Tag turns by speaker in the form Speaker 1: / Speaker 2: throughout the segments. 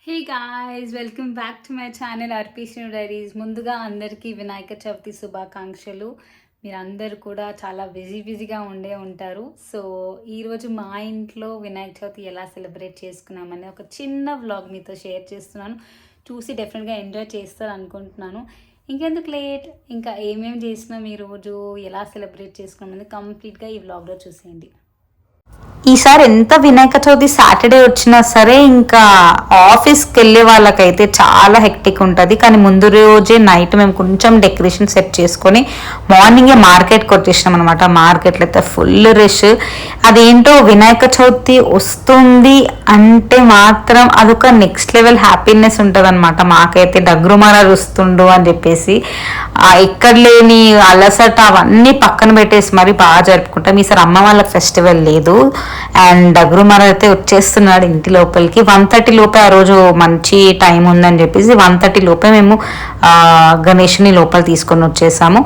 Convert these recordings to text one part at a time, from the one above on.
Speaker 1: Hey guys, welcome back to my channel RPC diaries. ముందుగా అందరికీ వినాయక చవితి శుభాకాంక్షలు. మీరందరూ కూడా చాలా బిజీగా ఉండే ఉంటారు. సో ఈరోజు మా ఇంట్లో వినాయక చవితి ఎలా సెలబ్రేట్ చేసుకున్నామని ఒక చిన్న వ్లాగ్ మీతో షేర్ చేస్తున్నాను. చూసి డెఫినెట్గా ఎంజాయ్ చేస్తారు అనుకుంటున్నాను. ఇంకెందుకు లేట్, ఇంకా ఏమేమి చేసినాం ఈరోజు, ఎలా సెలబ్రేట్ చేసుకున్నామని కంప్లీట్గా ఈ వ్లాగ్లో చూసేయండి.
Speaker 2: ఈసారి ఎంత వినాయక చవితి సాటర్డే వచ్చినా సరే ఇంకా ఆఫీస్కి వెళ్ళే వాళ్ళకైతే చాలా హెక్టిక్ ఉంటుంది. కానీ ముందు రోజే నైట్ మేము కొంచెం డెకరేషన్ సెట్ చేసుకొని మార్నింగే మార్కెట్కి వచ్చేసినాం అనమాట. మార్కెట్లో అయితే ఫుల్ రష్. అదేంటో వినాయక చవితి వస్తుంది అంటే మాత్రం అదొక నెక్స్ట్ లెవెల్ హ్యాపీనెస్ ఉంటుంది అనమాట. మాకైతే డగ్రుమారాజు వస్తుండు అని చెప్పేసి ఎక్కడ లేని అలసట అవన్నీ పక్కన పెట్టేసి మరి బాగా జరుపుకుంటాం. ఈసారి అమ్మ వాళ్ళకి ఫెస్టివల్ లేదు అండ్ డగ్రుమార అయితే వచ్చేస్తున్నాడు ఇంటి లోపలికి. 1:30 లోపే, ఆ రోజు మంచి టైం ఉందని చెప్పేసి 1:30 లోపే మేము గణేష్ని లోపల తీసుకొని వచ్చేసాము.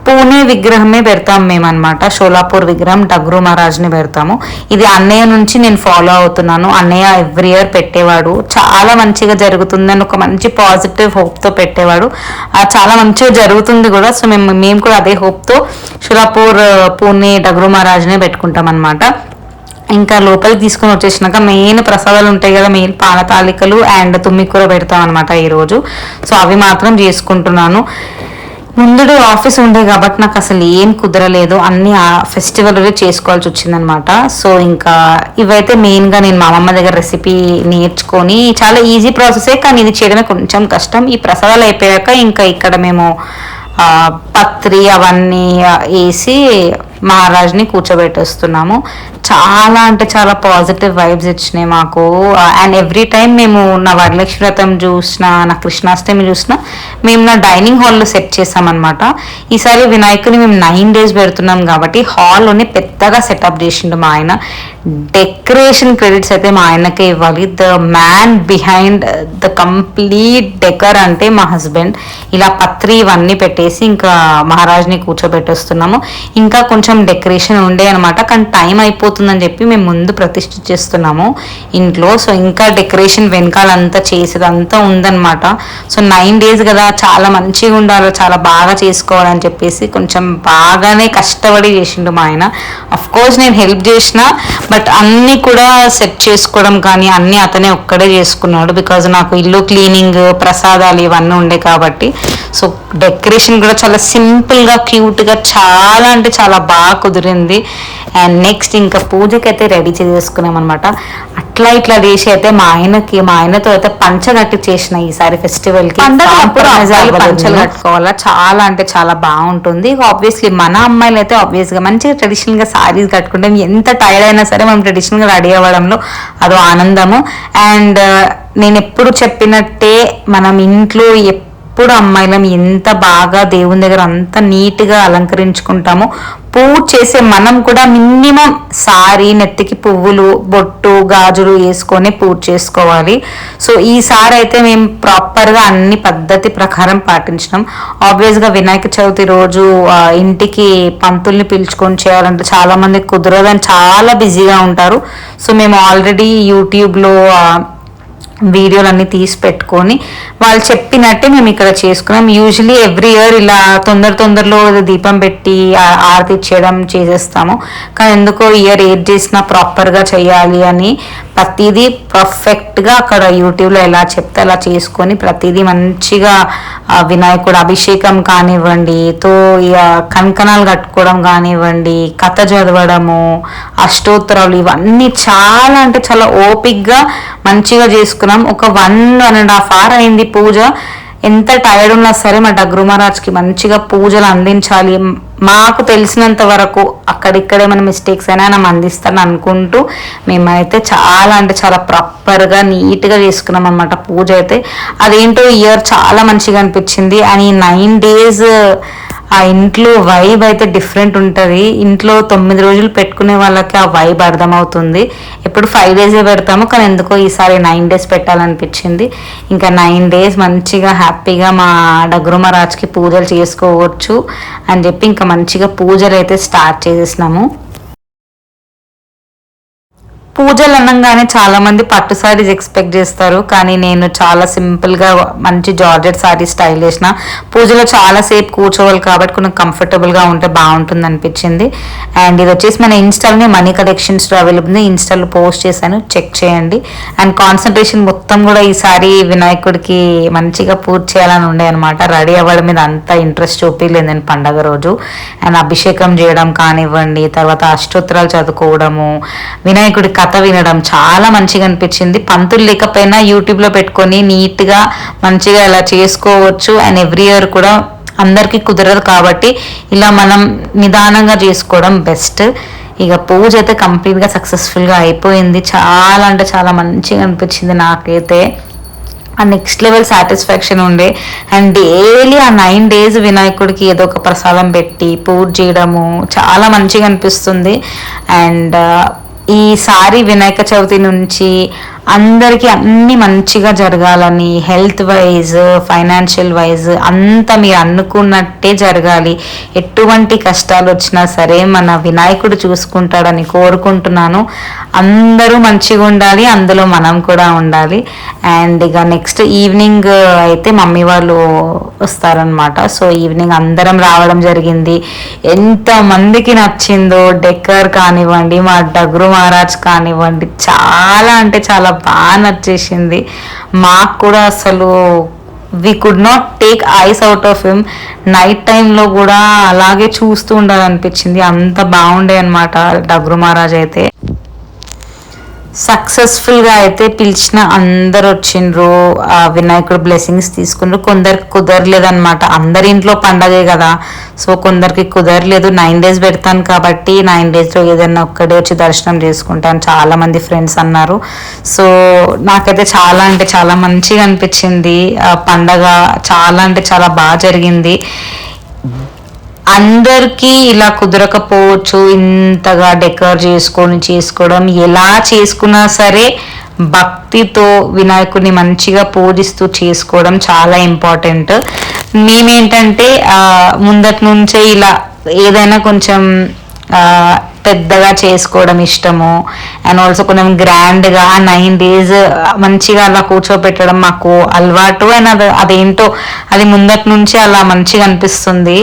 Speaker 2: పూణే విగ్రహమే పెడతాం మేము అనమాట. షోలాపూర్ విగ్రహం డగ్రు మహారాజ్ని పెడతాము. ఇది అన్నయ్య నుంచి నేను ఫాలో అవుతున్నాను. అన్నయ్య ఎవ్రీ ఇయర్ పెట్టేవాడు, చాలా మంచిగా జరుగుతుందని ఒక మంచి పాజిటివ్ హోప్తో పెట్టేవాడు. చాలా మంచిగా జరుగుతుంది కూడా. సో మేము కూడా అదే హోప్తో షోలాపూర్ పూణే డగ్రు మహారాజ్నే పెట్టుకుంటాం అనమాట. ఇంకా లోపలికి తీసుకొని వచ్చేసినాక మెయిన్ ప్రసాదాలు ఉంటాయి కదా, మెయిన్ పాలతాలికలు అండ్ తుమ్మికూర పెడతాం అనమాట ఈరోజు. సో అవి మాత్రం చేసుకుంటున్నాను. ముందు ఆఫీస్ ఉండే కాబట్టి నాకు అసలు ఏం కుదరలేదు, అన్ని ఫెస్టివల్ చేసుకోవాల్సి వచ్చిందనమాట. సో ఇంకా ఇవైతే మెయిన్గా నేను మా అమ్మమ్మ దగ్గర రెసిపీ నేర్చుకొని, చాలా ఈజీ ప్రాసెసే కానీ ఇది చేయడమే కొంచెం కష్టం. ఈ ప్రసాదాలు అయిపోయాక ఇంకా ఇక్కడ మేము పత్రి అవన్నీ వేసి మహారాజ్ని కూర్చోబెట్టేస్తున్నాము. చాలా అంటే చాలా పాజిటివ్ వైబ్స్ ఇచ్చినాయి మాకు. అండ్ ఎవ్రీ టైం మేము నా వరలక్ష్మి వ్రతం చూసినా, నా కృష్ణాష్టమి చూసినా మేము నా డైనింగ్ హాల్లో సెట్ చేసామన్నమాట. ఈసారి వినాయకుని మేము 9 days పెడుతున్నాం కాబట్టి హాల్లోనే పెద్దగా సెటప్ చేసిండు మా ఆయన. డెకరేషన్ క్రెడిట్స్ అయితే మా ఆయనకే ఇవ్వాలి. The man behind the complete decor అంటే మా హస్బెండ్. ఇలా పత్రి ఇవన్నీ పెట్టేసి ఇంకా మహారాజ్ని కూర్చోబెట్టేస్తున్నాము. ఇంకా కొంచెం డెకరేషన్ ఉండే అనమాట, కానీ టైం అయిపోతుందని చెప్పి మేము ముందు ప్రతిష్ఠ చేస్తున్నాము ఇంట్లో. సో ఇంకా డెకరేషన్ వెనకాలంతా చేసేదంతా ఉందన్నమాట. సో 9 days కదా, చాలా మంచిగా ఉండాలి, చాలా బాగా చేసుకోవాలని చెప్పేసి కొంచెం బాగానే కష్టపడి చేసిండు మా ఆయన. అఫ్ కోర్స్ నేను హెల్ప్ చేసిన, బట్ అన్నీ కూడా సెట్ చేసుకోవడం కానీ అన్నీ అతనే ఒక్కడే చేసుకున్నాడు. బికాజ్ నాకు ఇల్లు క్లీనింగ్, ప్రసాదాలు ఇవన్నీ ఉండే కాబట్టి. సో డెకరేషన్ కూడా చాలా సింపుల్గా, క్యూట్గా, చాలా అంటే చాలా బాగా కుదిరింది. అండ్ నెక్స్ట్ ఇంకా పూజకి అయితే రెడీ చేసుకున్నాం అనమాట. అట్లా ఇట్లా చేసి అయితే మా ఆయనతో అయితే పంచ కట్టి చేసిన ఈసారి ఫెస్టివల్కి. పంచలు కట్టుకోవాలా, చాలా అంటే చాలా బాగుంటుంది. ఆబ్వియస్లీ మన అమ్మాయిలు అయితే ఆబ్వియస్గా మంచిగా ట్రెడిషనల్గా శారీస్ కట్టుకుంటే ఎంత టైర్డ్ అయినా సరే మనం ట్రెడిషనల్గా రెడీ అవ్వడంలో అదో ఆనందము. అండ్ నేను ఎప్పుడు చెప్పినట్టే మనం ఇంట్లో ఎప్పుడు అమ్మాయిలం ఎంత బాగా దేవుని దగ్గర అంత నీట్గా అలంకరించుకుంటామో, పూజ చేసే మనం కూడా మినిమం సారీ, నెత్తికి పువ్వులు, బొట్టు, గాజులు వేసుకొని పూజ చేసుకోవాలి. సో ఈసారి అయితే మేము ప్రాపర్గా అన్ని పద్ధతి ప్రకారం పాటించినాం. ఆబ్వియస్గా వినాయక చవితి రోజు ఇంటికి పంతుల్ని పిలుచుకొని చేయాలంటే చాలామంది కుదరదని చాలా బిజీగా ఉంటారు. సో మేము ఆల్రెడీ యూట్యూబ్లో వీడియోలన్నీ తీసి పెట్టుకొని వాళ్ళు చెప్పినట్టే మేము ఇక్కడ చేసుకున్నాం. యూజువలీ ఎవ్రీ ఇయర్ ఇలా తొందరలో దీపం పెట్టి ఆరతి ఇచ్చేయడం చేసేస్తాము. కానీ ఎందుకో ఇయర్ ఏది చేసినా ప్రాపర్గా చేయాలి అని ప్రతిదీ పర్ఫెక్ట్గా అక్కడ యూట్యూబ్లో ఎలా చెప్తే అలా చేసుకొని ప్రతిదీ మంచిగా వినాయకుడు అభిషేకం కానివ్వండి, కంకణాలు కట్టుకోవడం కానివ్వండి, కథ చదవడము, అష్టోత్తరాలు ఇవన్నీ చాలా అంటే చాలా ఓపిక్గా మంచిగా చేసుకున్నాం. ఒక 1.5 hour అయింది పూజ. ఎంత టైర్డ్ ఉన్నా సరే మా డగ్రు మహారాజ్కి మంచిగా పూజలు అందించాలి. మాకు తెలిసినంత వరకు అక్కడిక్కడే మన మిస్టేక్స్ అయినా మనం అందిస్తాను అనుకుంటూ మేమైతే చాలా అంటే చాలా ప్రాపర్గా నీట్గా చేసుకున్నాం అన్నమాట పూజ అయితే. అదేంటో ఇయర్ చాలా మంచిగా అనిపించింది. అండ్ ఈ 9 days ఆ ఇంట్లో వైబ్ అయితే డిఫరెంట్ ఉంటుంది. ఇంట్లో 9 రోజులు పెట్టుకునే వాళ్ళకి ఆ వైబ్ అర్థమవుతుంది. ఎప్పుడు 5 days పెడతాము, కానీ ఎందుకో ఈసారి 9 days పెట్టాలనిపించింది. ఇంకా 9 days మంచిగా హ్యాపీగా మా డగ్రు మహారాజ్కి పూజలు చేసుకోవచ్చు అని చెప్పి ఇంకా మంచిగా పూజలు అయితే స్టార్ట్ చేసేసినాము. పూజలు అనగానే చాలా మంది పట్టు సారీస్ ఎక్స్పెక్ట్ చేస్తారు, కానీ నేను చాలా సింపుల్ గా మంచి జార్జెట్ సారీ స్టైల్ చేసిన. పూజలో చాలా సేపు కూర్చోవాలి కాబట్టి కొంచెం కంఫర్టబుల్ గా ఉంటే బాగుంటుంది అనిపించింది. అండ్ ఇది వచ్చేసి మన ఇన్స్టాలోనే మనీ కలెక్షన్స్ లో అవైలబుల్ ఉంది, ఇన్స్టాలో పోస్ట్ చేశాను, చెక్ చేయండి. అండ్ కాన్సన్ట్రేషన్ మొత్తం కూడా ఈసారి వినాయకుడికి మంచిగా పూజ చేయాలని ఉండే అనమాట. రెడీ అవ్వడం మీద అంత ఇంట్రెస్ట్ చూపించలేదు నేను పండగ రోజు. అండ్ అభిషేకం చేయడం కానివ్వండి, తర్వాత అష్టోత్తరాలు చదువుకోవడము, వినాయకుడి కథ వినడం చాలా మంచిగా అనిపించింది. పంతులు లేకపోయినా యూట్యూబ్లో పెట్టుకొని నీట్గా మంచిగా ఇలా చేసుకోవచ్చు. అండ్ ఎవ్రీ ఇయర్ కూడా అందరికీ కుదరదు కాబట్టి ఇలా మనం నిదానంగా చేసుకోవడం బెస్ట్. ఇక పూజ అయితే కంప్లీట్గా సక్సెస్ఫుల్గా అయిపోయింది. చాలా అంటే చాలా మంచిగా అనిపించింది నాకైతే. ఆ నెక్స్ట్ లెవెల్ సాటిస్ఫాక్షన్ ఉండే. అండ్ డైలీ ఆ 9 days వినాయకుడికి ఏదో ఒక ప్రసాదం పెట్టి పూజ చేయడము చాలా మంచిగా అనిపిస్తుంది. అండ్ ఈసారి వినాయక చవితి నుంచి అందరికీ అన్నీ మంచిగా జరగాలని, హెల్త్ వైజ్ ఫైనాన్షియల్ వైజ్ అంతా మీరు అనుకున్నట్టే జరగాలి. ఎటువంటి కష్టాలు వచ్చినా సరే మన వినాయకుడు చూసుకుంటాడని కోరుకుంటున్నాను. అందరూ మంచిగా ఉండాలి, అందులో మనం కూడా ఉండాలి. అండ్ ఇక నెక్స్ట్ ఈవినింగ్ అయితే మమ్మీ వాళ్ళు వస్తారనమాట. సో ఈవినింగ్ అందరం రావడం జరిగింది. ఎంతమందికి నచ్చిందో డెక్కర్ కానివ్వండి, మా డగ్రు మహారాజ్ కానివ్వండి, చాలా అంటే చాలా బాగా నచ్చేసింది. మాకు కూడా అసలు we could not take eyes out of him. Night టైంలో కూడా అలాగే చూస్తూ ఉండాలనిపించింది, అంత బాగుండే అనమాట డగ్రు మహారాజ్ అయితే. సక్సెస్ఫుల్గా అయితే పిలిచిన అందరు వచ్చిండ్రు, ఆ వినాయకుడు బ్లెస్సింగ్స్ తీసుకున్నారు. కొందరికి కుదరలేదన్నమాట, అందరి ఇంట్లో పండగే కదా, సో కొందరికి కుదరలేదు. 9 days పెడతాను కాబట్టి 9 daysలో ఏదైనా ఒక్కడే వచ్చి దర్శనం చేసుకుంటాను చాలా మంది ఫ్రెండ్స్ అన్నారు. సో నాకైతే చాలా అంటే చాలా మంచిగా అనిపించింది. పండగ చాలా అంటే చాలా బాగా జరిగింది. అందరికీ ఇలా కుదరకపోవచ్చు, ఇంతగా డెకర్ చేసుకోవడం, ఎలా చేసుకున్నా సరే భక్తితో వినాయకుడిని మంచిగా పూజిస్తూ చేసుకోవడం చాలా ఇంపార్టెంట్. మేమేంటంటే ముందటి నుంచే ఇలా ఏదైనా కొంచెం పెద్దగా చేసుకోవడం ఇష్టము. అండ్ ఆల్సో కొంచెం గ్రాండ్గా 9 days మంచిగా అలా కూర్చోబెట్టడం మాకు అలవాటు. అండ్ అదేంటో అది ముందటి నుంచి అలా మంచిగా అనిపిస్తుంది.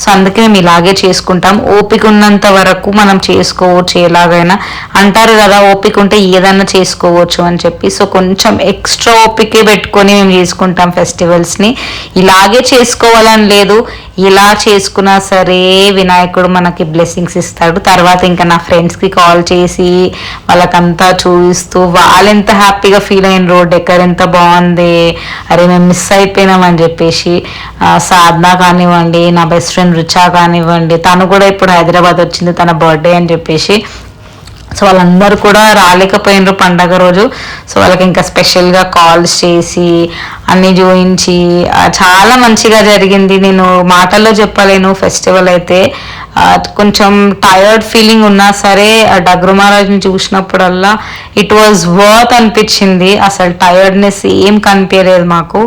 Speaker 2: సో అందుకే మేము ఇలాగే చేసుకుంటాం. ఓపిక ఉన్నంత వరకు మనం చేసుకోవచ్చు, ఎలాగైనా అంటారు కదా ఓపిక ఉంటే ఏదైనా చేసుకోవచ్చు అని చెప్పి. సో కొంచెం ఎక్స్ట్రా ఓపికే పెట్టుకొని మేము చేసుకుంటాం ఫెస్టివల్స్ని. ఇలాగే చేసుకోవాలని లేదు, ఇలా చేసుకున్నా సరే వినాయకుడు మనకి బ్లెస్సింగ్స్ ఇస్తాడు. తర్వాత ఇంకా నా ఫ్రెండ్స్కి కాల్ చేసి వాళ్ళకంతా చూపిస్తూ వాళ్ళు ఎంత హ్యాపీగా ఫీల్ అయినరు, డెకర్ ఎంత బాగుంది, అరే మేము మిస్ అయిపోయినామని చెప్పేసి. సాధన కానివ్వండి, నా బెస్ట్ ఫ్రెండ్ రుచా కానివ్వండి, తను కూడా ఇప్పుడు హైదరాబాద్ వచ్చింది తన బర్త్డే అని చెప్పేసి. సో వాళ్ళందరూ కూడా రాలేకపోయినారు పండగ రోజు. సో వాళ్ళకి ఇంకా స్పెషల్గా కాల్స్ చేసి అన్నీ చూపించి చాలా మంచిగా జరిగింది. నేను మాటల్లో చెప్పలేను. ఫెస్టివల్ అయితే కొంచెం టయర్డ్ ఫీలింగ్ ఉన్నా సరే డగ్రు మహారాజ్ని చూసినప్పుడల్లా ఇట్ వాజ్ వర్త్ అనిపించింది. అసలు టయర్డ్నెస్ ఏం కనిపించలేదు మాకు,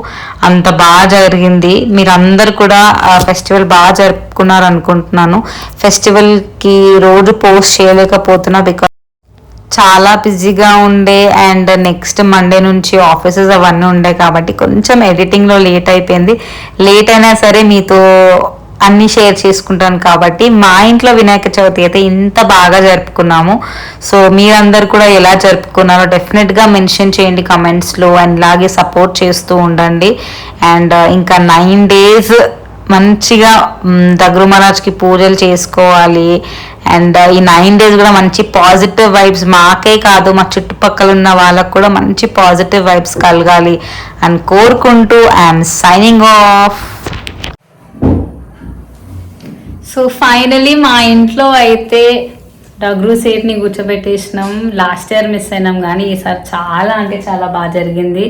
Speaker 2: అంత బాగా జరిగింది. మీరందరూ కూడా ఫెస్టివల్ బాగా జరుపుకున్నారు అనుకుంటున్నాను. ఫెస్టివల్కి రోజు పోస్ట్ చేయలేకపోతున్నా బికాస్ చాలా బిజీగా ఉండే. అండ్ నెక్స్ట్ మండే నుంచి ఆఫీసెస్ అవన్నీ ఉండే కాబట్టి కొంచెం ఎడిటింగ్లో లేట్ అయిపోయింది. లేట్ అయినా సరే మీతో అన్నీ షేర్ చేసుకుంటాను కాబట్టి. మా ఇంట్లో వినాయక చవితి అయితే ఇంత బాగా జరుపుకున్నాము. సో మీరందరూ కూడా ఎలా జరుపుకున్నారో డెఫినెట్గా మెన్షన్ చేయండి కమెంట్స్లో. అండ్ ఇలాగే సపోర్ట్ చేస్తూ ఉండండి. అండ్ ఇంకా 9 days మంచిగా దగ్రు మహారాజ్కి పూజలు చేసుకోవాలి. అండ్ ఈ 9 days కూడా మంచి పాజిటివ్ వైబ్స్ మాకే కాదు మా చుట్టుపక్కల ఉన్న వాళ్ళకు కూడా మంచి పాజిటివ్ వైబ్స్ కలగాలి అని కోరుకుంటూ I'm signing off.
Speaker 1: So finally మా ఇంట్లో అయితే డగ్రు సేట్ని కూర్చోబెట్టేసినాం. లాస్ట్ ఇయర్ మిస్ అయినాం కానీ ఈసారి చాలా అంటే చాలా బాగా జరిగింది.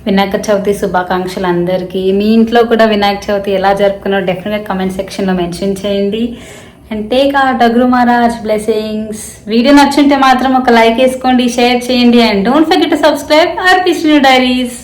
Speaker 1: వినాయక చవితి శుభాకాంక్షలు అందరికీ. మీ ఇంట్లో కూడా వినాయక చవితి ఎలా జరుపుకున్నారో డెఫినెట్గా కమెంట్ సెక్షన్లో మెన్షన్ చేయండి. అండ్ టేక్ ఆ డగ్రు మహారాజ్ బ్లెస్సింగ్స్. వీడియో నచ్చుంటే మాత్రం ఒక లైక్ వేసుకోండి, షేర్ చేయండి. And don't forget to subscribe RP Srinu diaries.